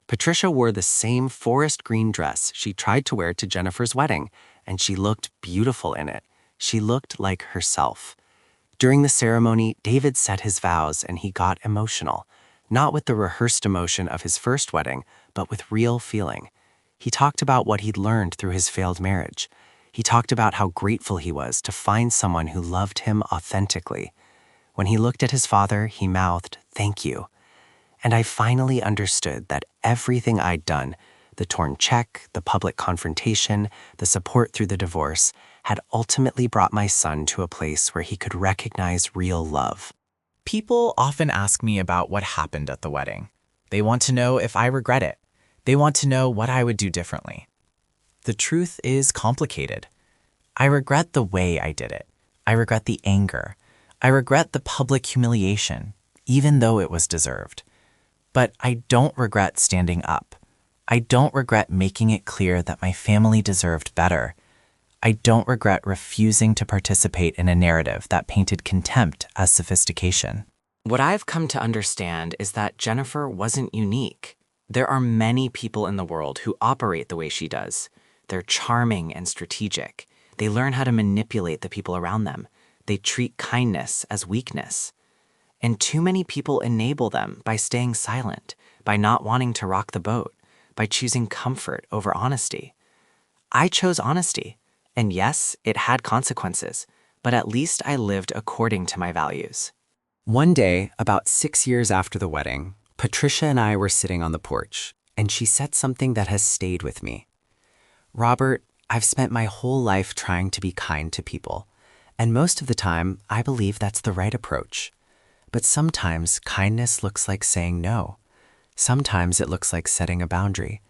Patricia wore the same forest green dress she tried to wear to Jennifer's wedding, and she looked beautiful in it. She looked like herself. During the ceremony, David said his vows and he got emotional, not with the rehearsed emotion of his first wedding, but with real feeling. He talked about what he'd learned through his failed marriage. He talked about how grateful he was to find someone who loved him authentically. When he looked at his father, he mouthed, "Thank you." And I finally understood that everything I'd done, the torn check, the public confrontation, the support through the divorce, had ultimately brought my son to a place where he could recognize real love. People often ask me about what happened at the wedding. They want to know if I regret it. They want to know what I would do differently. The truth is complicated. I regret the way I did it. I regret the anger. I regret the public humiliation, even though it was deserved. But I don't regret standing up. I don't regret making it clear that my family deserved better. I don't regret refusing to participate in a narrative that painted contempt as sophistication. What I've come to understand is that Jennifer wasn't unique. There are many people in the world who operate the way she does. They're charming and strategic. They learn how to manipulate the people around them. They treat kindness as weakness. And too many people enable them by staying silent, by not wanting to rock the boat, by choosing comfort over honesty. I chose honesty, and yes, it had consequences, but at least I lived according to my values. One day, about 6 years after the wedding, Patricia and I were sitting on the porch, and she said something that has stayed with me. Robert, I've spent my whole life trying to be kind to people, and most of the time, I believe that's the right approach. But sometimes kindness looks like saying no. Sometimes it looks like setting a boundary.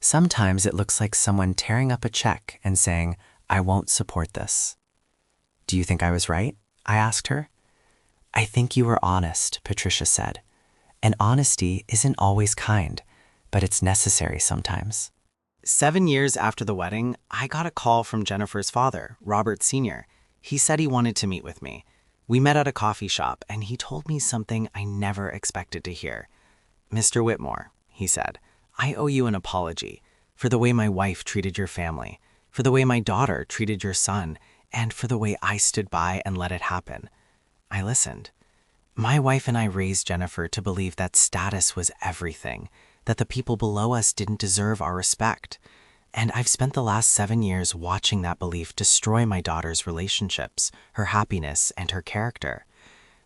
Sometimes it looks like someone tearing up a check and saying, I won't support this. Do you think I was right? I asked her. I think you were honest, Patricia said. And honesty isn't always kind, but it's necessary sometimes. 7 years after the wedding, I got a call from Jennifer's father, Robert Sr. He said he wanted to meet with me. We met at a coffee shop, and he told me something I never expected to hear. Mr. Whitmore, he said, I owe you an apology for the way my wife treated your family, for the way my daughter treated your son, and for the way I stood by and let it happen. I listened. My wife and I raised Jennifer to believe that status was everything, that the people below us didn't deserve our respect. And I've spent the last 7 years watching that belief destroy my daughter's relationships, her happiness, and her character.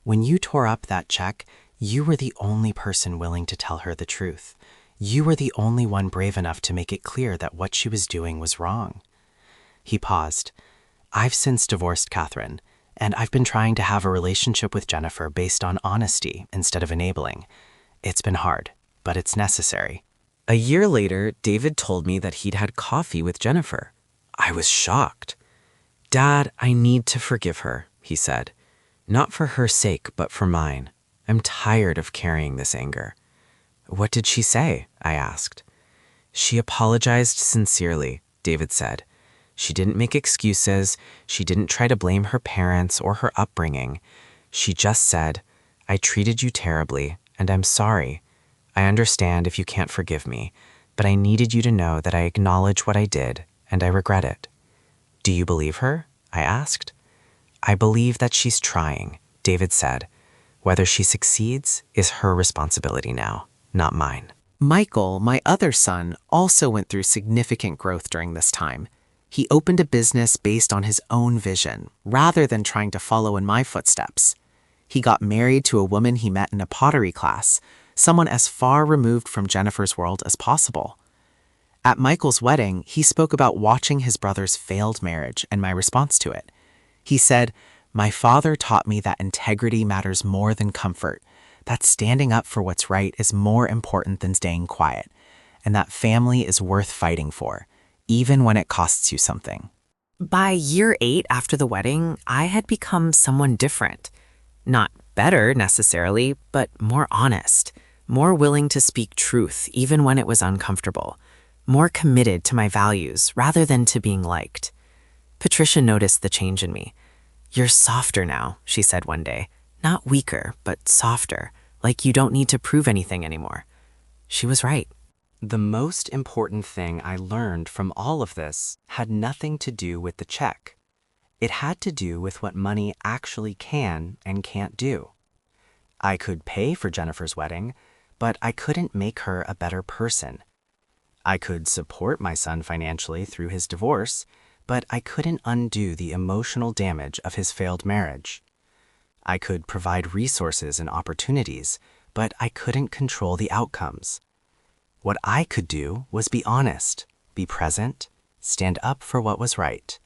When you tore up that check, you were the only person willing to tell her the truth. You were the only one brave enough to make it clear that what she was doing was wrong. He paused. I've since divorced Catherine, and I've been trying to have a relationship with Jennifer based on honesty instead of enabling. It's been hard, but it's necessary. A year later, David told me that he'd had coffee with Jennifer. I was shocked. Dad, I need to forgive her, he said. Not for her sake, but for mine. I'm tired of carrying this anger. What did she say? I asked. She apologized sincerely, David said. She didn't make excuses. She didn't try to blame her parents or her upbringing. She just said, I treated you terribly, and I'm sorry. I understand if you can't forgive me, but I needed you to know that I acknowledge what I did, and I regret it. Do you believe her? I asked. I believe that she's trying, David said. Whether she succeeds is her responsibility now, not mine. Michael, my other son, also went through significant growth during this time. He opened a business based on his own vision, rather than trying to follow in my footsteps. He got married to a woman he met in a pottery class, someone as far removed from Jennifer's world as possible. At Michael's wedding, he spoke about watching his brother's failed marriage and my response to it. He said, my father taught me that integrity matters more than comfort, that standing up for what's right is more important than staying quiet, and that family is worth fighting for, even when it costs you something. By year 8 after the wedding, I had become someone different. Not better necessarily, but more honest, more willing to speak truth even when it was uncomfortable, more committed to my values rather than to being liked. Patricia noticed the change in me. You're softer now, she said one day. Not weaker, but softer, like you don't need to prove anything anymore. She was right. The most important thing I learned from all of this had nothing to do with the check. It had to do with what money actually can and can't do. I could pay for Jennifer's wedding, but I couldn't make her a better person. I could support my son financially through his divorce, but I couldn't undo the emotional damage of his failed marriage. I could provide resources and opportunities, but I couldn't control the outcomes. What I could do was be honest, be present, stand up for what was right,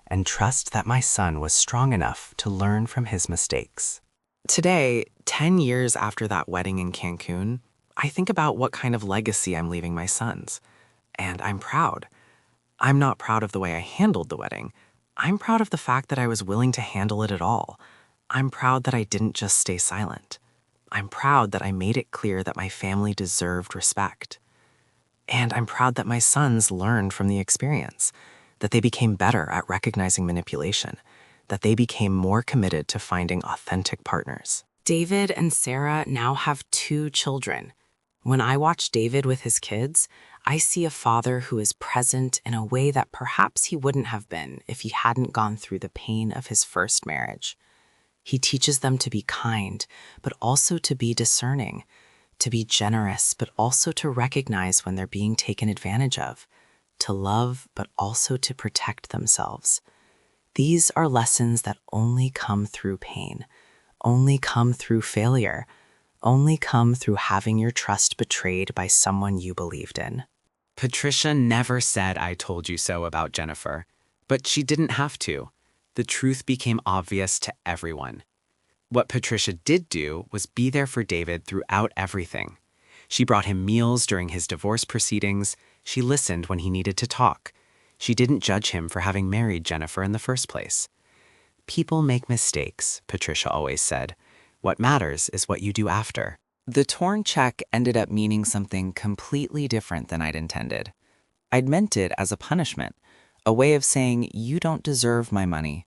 and trust that my son was strong enough to learn from his mistakes. Today, 10 years after that wedding in Cancun, I think about what kind of legacy I'm leaving my sons, and I'm proud. I'm not proud of the way I handled the wedding. I'm proud of the fact that I was willing to handle it at all. I'm proud that I didn't just stay silent. I'm proud that I made it clear that my family deserved respect. And I'm proud that my sons learned from the experience, that they became better at recognizing manipulation, that they became more committed to finding authentic partners. David and Sarah now have 2 children. When I watch David with his kids, I see a father who is present in a way that perhaps he wouldn't have been if he hadn't gone through the pain of his first marriage. He teaches them to be kind, but also to be discerning, to be generous, but also to recognize when they're being taken advantage of, to love, but also to protect themselves. These are lessons that only come through pain, only come through failure, only come through having your trust betrayed by someone you believed in. Patricia never said "I told you so" about Jennifer, but she didn't have to. The truth became obvious to everyone. What Patricia did do was be there for David throughout everything. She brought him meals during his divorce proceedings. She listened when he needed to talk. She didn't judge him for having married Jennifer in the first place. "People make mistakes," Patricia always said. "What matters is what you do after." The torn check ended up meaning something completely different than I'd intended. I'd meant it as a punishment, a way of saying, "You don't deserve my money."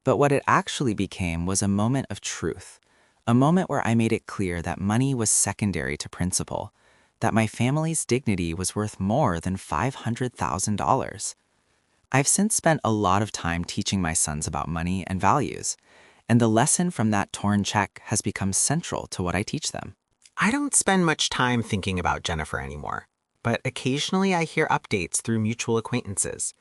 But what it actually became was a moment of truth, a moment where I made it clear that money was secondary to principle, that my family's dignity was worth more than $500,000. I've since spent a lot of time teaching my sons about money and values, and the lesson from that torn check has become central to what I teach them. I don't spend much time thinking about Jennifer anymore, but occasionally I hear updates through mutual acquaintances.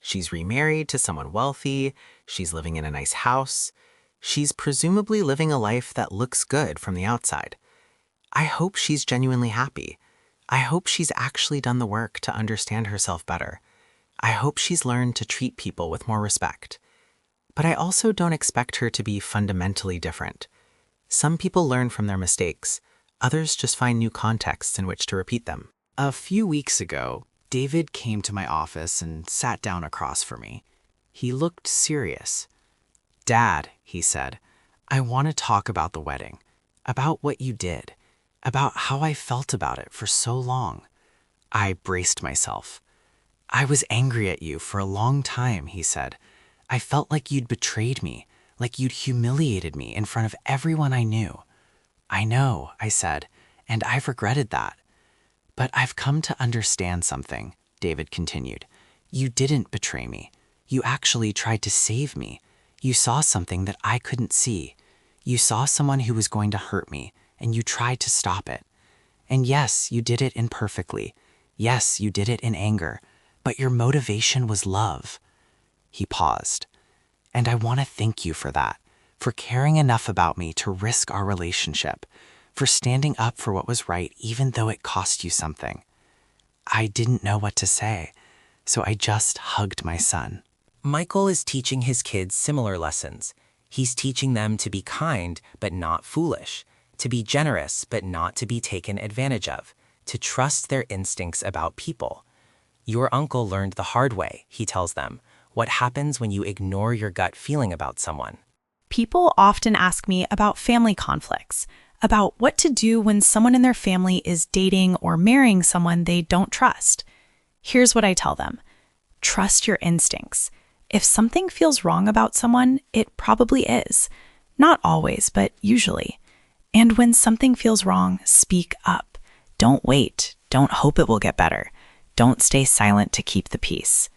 She's remarried to someone wealthy, she's living in a nice house, she's presumably living a life that looks good from the outside. I hope she's genuinely happy. I hope she's actually done the work to understand herself better. I hope she's learned to treat people with more respect. But I also don't expect her to be fundamentally different. Some people learn from their mistakes. Others just find new contexts in which to repeat them. A few weeks ago, David came to my office and sat down across from me. He looked serious. "Dad," he said, "I want to talk about the wedding, about what you did, about how I felt about it for so long." I braced myself. "I was angry at you for a long time," he said. "I felt like you'd betrayed me, like you'd humiliated me in front of everyone I knew." "I know," I said, "and I've regretted that." "But I've come to understand something," David continued. "You didn't betray me. You actually tried to save me. You saw something that I couldn't see. You saw someone who was going to hurt me, and you tried to stop it. And yes, you did it imperfectly. Yes, you did it in anger. But your motivation was love." He paused. "And I want to thank you for that, for caring enough about me to risk our relationship, for standing up for what was right even though it cost you something." I didn't know what to say, so I just hugged my son. Michael is teaching his kids similar lessons. He's teaching them to be kind but not foolish, to be generous but not to be taken advantage of, to trust their instincts about people. "Your uncle learned the hard way," he tells them, "what happens when you ignore your gut feeling about someone." People often ask me about family conflicts, about what to do when someone in their family is dating or marrying someone they don't trust. Here's what I tell them. Trust your instincts. If something feels wrong about someone, it probably is. Not always, but usually. And when something feels wrong, speak up. Don't wait. Don't hope it will get better. Don't stay silent to keep the peace.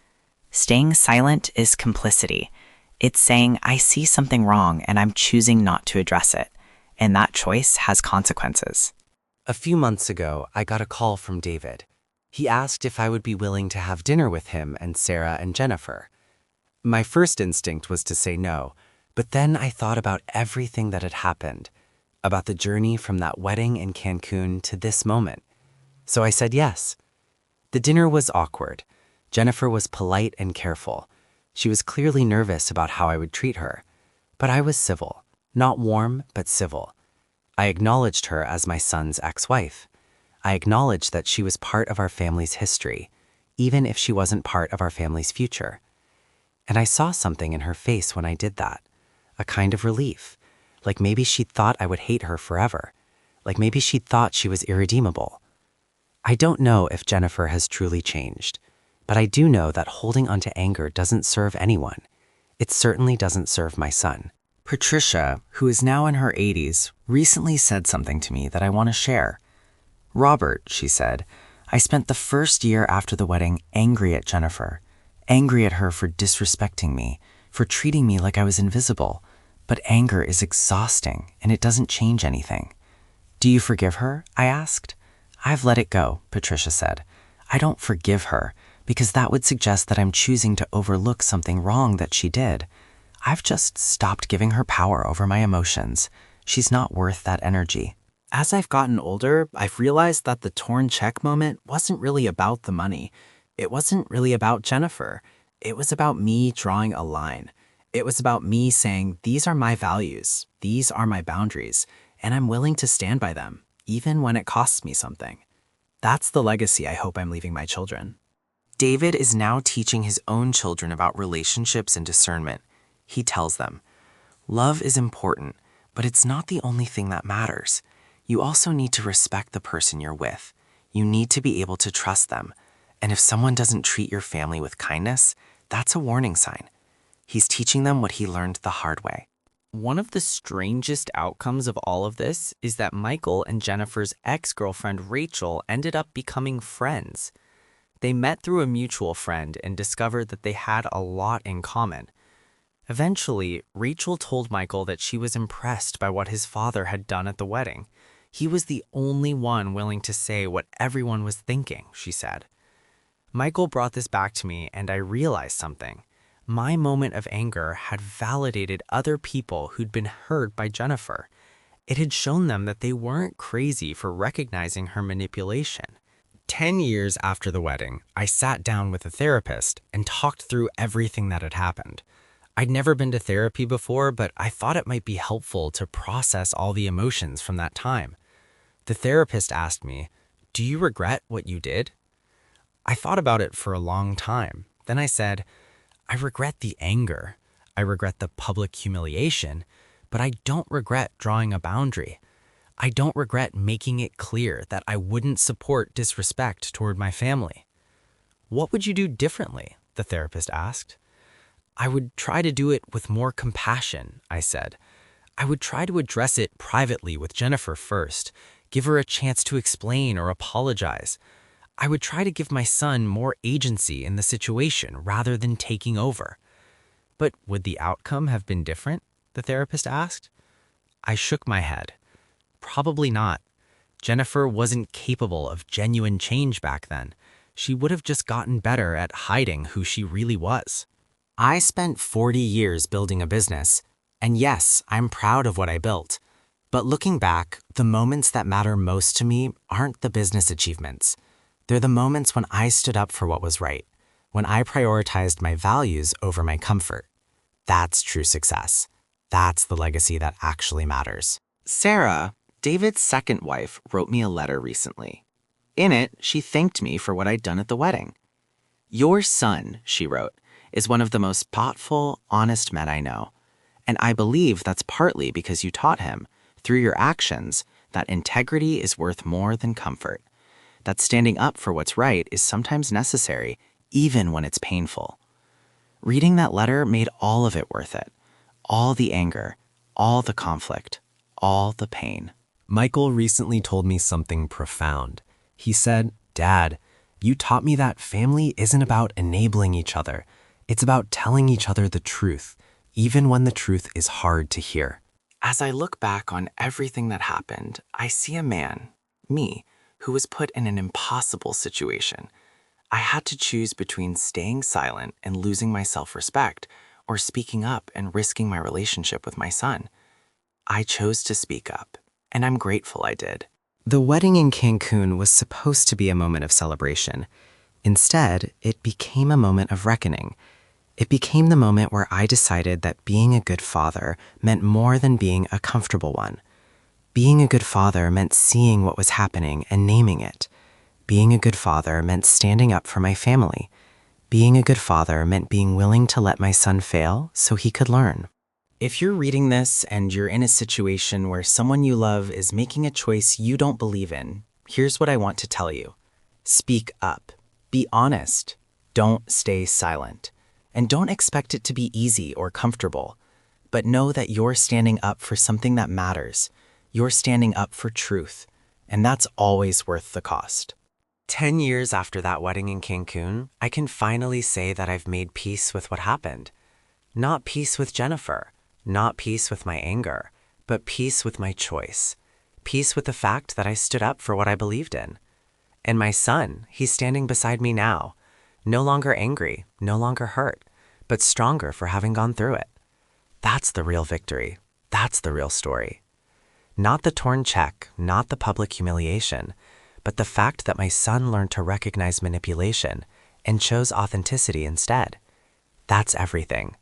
Staying silent is complicity. It's saying, I see something wrong and I'm choosing not to address it. And that choice has consequences. A few months ago, I got a call from David. He asked if I would be willing to have dinner with him and Sarah and Jennifer. My first instinct was to say no, but then I thought about everything that had happened, about the journey from that wedding in Cancun to this moment. So I said yes. The dinner was awkward. Jennifer was polite and careful. She was clearly nervous about how I would treat her. But I was civil. Not warm, but civil. I acknowledged her as my son's ex-wife. I acknowledged that she was part of our family's history, even if she wasn't part of our family's future. And I saw something in her face when I did that, a kind of relief, like maybe she'd thought I would hate her forever, like maybe she'd thought she was irredeemable. I don't know if Jennifer has truly changed, but I do know that holding onto anger doesn't serve anyone. It certainly doesn't serve my son. Patricia, who is now in her 80s, recently said something to me that I want to share. "Robert," she said, "I spent the first year after the wedding angry at Jennifer, angry at her for disrespecting me, for treating me like I was invisible. But anger is exhausting, and it doesn't change anything. Do you forgive her? I asked. I've let it go, Patricia said. I don't forgive her, because that would suggest that I'm choosing to overlook something wrong that she did. I've just stopped giving her power over my emotions. She's not worth that energy. As I've gotten older, I've realized that the torn check moment wasn't really about the money. It wasn't really about Jennifer. It was about me drawing a line. It was about me saying, these are my values, these are my boundaries, and I'm willing to stand by them, even when it costs me something. That's the legacy I hope I'm leaving my children. David is now teaching his own children about relationships and discernment. He tells them, love is important, but it's not the only thing that matters. You also need to respect the person you're with. You need to be able to trust them. And if someone doesn't treat your family with kindness, that's a warning sign. He's teaching them what he learned the hard way. One of the strangest outcomes of all of this is that Michael and Jennifer's ex-girlfriend Rachel ended up becoming friends. They met through a mutual friend and discovered that they had a lot in common. Eventually, Rachel told Michael that she was impressed by what his father had done at the wedding. He was the only one willing to say what everyone was thinking, she said. Michael brought this back to me, and I realized something. My moment of anger had validated other people who'd been hurt by Jennifer. It had shown them that they weren't crazy for recognizing her manipulation. 10 years after the wedding, I sat down with a therapist and talked through everything that had happened. I'd never been to therapy before, but I thought it might be helpful to process all the emotions from that time. The therapist asked me, "Do you regret what you did?" I thought about it for a long time. Then I said, I regret the anger. I regret the public humiliation, but I don't regret drawing a boundary. I don't regret making it clear that I wouldn't support disrespect toward my family. What would you do differently? The therapist asked. I would try to do it with more compassion, I said. I would try to address it privately with Jennifer first, give her a chance to explain or apologize. I would try to give my son more agency in the situation rather than taking over. But would the outcome have been different? The therapist asked. I shook my head. Probably not. Jennifer wasn't capable of genuine change back then. She would have just gotten better at hiding who she really was. I spent 40 years building a business, and yes, I'm proud of what I built. But looking back, the moments that matter most to me aren't the business achievements. They're the moments when I stood up for what was right, when I prioritized my values over my comfort. That's true success. That's the legacy that actually matters. Sarah, David's second wife, wrote me a letter recently. In it, she thanked me for what I'd done at the wedding. Your son, she wrote, is one of the most thoughtful, honest men I know. And I believe that's partly because you taught him, through your actions, that integrity is worth more than comfort. That standing up for what's right is sometimes necessary, even when it's painful. Reading that letter made all of it worth it. All the anger, all the conflict, all the pain. Michael recently told me something profound. He said, Dad, you taught me that family isn't about enabling each other. It's about telling each other the truth, even when the truth is hard to hear. As I look back on everything that happened, I see a man, me, who was put in an impossible situation. I had to choose between staying silent and losing my self-respect, or speaking up and risking my relationship with my son. I chose to speak up, and I'm grateful I did. The wedding in Cancun was supposed to be a moment of celebration. Instead, it became a moment of reckoning. It became the moment where I decided that being a good father meant more than being a comfortable one. Being a good father meant seeing what was happening and naming it. Being a good father meant standing up for my family. Being a good father meant being willing to let my son fail so he could learn. If you're reading this and you're in a situation where someone you love is making a choice you don't believe in, here's what I want to tell you. Speak up. Be honest. Don't stay silent. And don't expect it to be easy or comfortable. But know that you're standing up for something that matters. You're standing up for truth, and that's always worth the cost. 10 years after that wedding in Cancun, I can finally say that I've made peace with what happened. Not peace with Jennifer, Not peace with my anger, but peace with my choice. Peace with the fact that I stood up for what I believed in. And my son, he's standing beside me now, no longer angry, no longer hurt, but stronger for having gone through it. That's the real victory. That's the real story. Not the torn check, not the public humiliation, but the fact that my son learned to recognize manipulation and chose authenticity instead. That's everything.